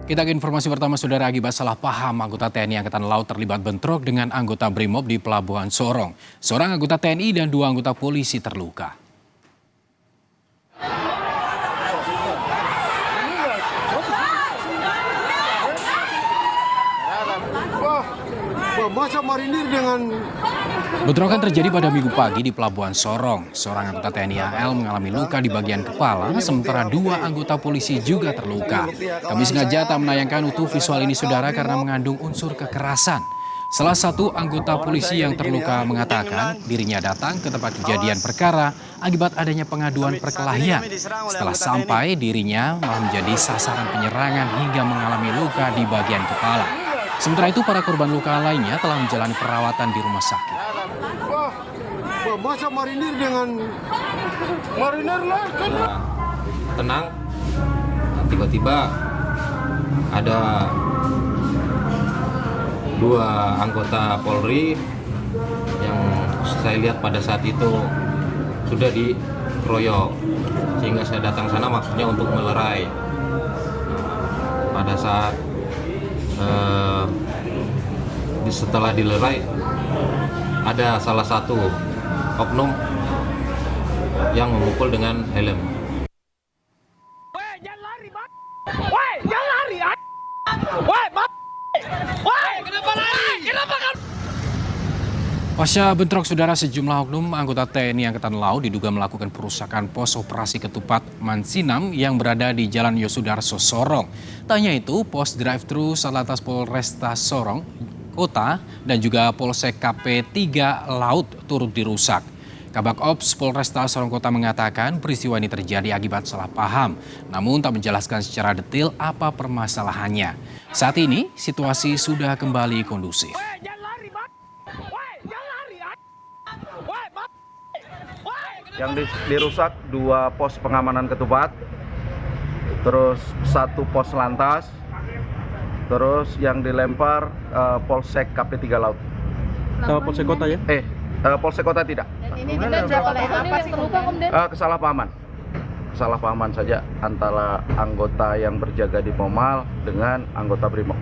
Kita ke informasi pertama, saudara. Akibat salah paham, anggota TNI Angkatan Laut terlibat bentrok dengan anggota BRIMOB di Pelabuhan Sorong. Seorang anggota TNI dan 2 anggota polisi terluka. Masa marinir dengan... Bentrokan terjadi pada Minggu pagi di Pelabuhan Sorong. Seorang anggota TNI AL mengalami luka di bagian kepala, sementara 2 anggota polisi juga terluka. Kami sengaja tak menayangkan utuh visual ini, saudara, karena mengandung unsur kekerasan. Salah satu anggota polisi yang terluka mengatakan dirinya datang ke tempat kejadian perkara akibat adanya pengaduan perkelahian. Setelah sampai, dirinya malah menjadi sasaran penyerangan hingga mengalami luka di bagian kepala. Sementara itu, para korban luka lainnya telah menjalani perawatan di rumah sakit. Masa marinir dengan... Marinir lah kan? Tenang, tiba-tiba ada 2 anggota Polri yang saya lihat pada saat itu sudah dikeroyok, sehingga saya datang sana maksudnya untuk melerai. Pada saat setelah dilerai, ada salah satu oknum yang memukul dengan helm. Pasca bentrok, saudara, sejumlah oknum anggota TNI Angkatan Laut diduga melakukan perusakan pos operasi ketupat Mansinam yang berada di Jalan Yosudarso Sorong. Tak hanya itu, pos drive-thru Satlantas Polresta Sorong Kota dan juga Polsek KP 3 Laut turut dirusak. Kabak Ops Polresta Sorong Kota mengatakan peristiwa ini terjadi akibat salah paham, namun tak menjelaskan secara detail apa permasalahannya. Saat ini situasi sudah kembali kondusif. Yang dirusak 2 pos pengamanan ketupat, terus 1 pos lantas, terus yang dilempar Polsek KP 3 Laut. Sama Polsek Kota ya? Polsek Kota tidak. Ini berapa apa sih terluka, Komden? Kesalahpahaman saja antara anggota yang berjaga di Pomal dengan anggota BRIMOB.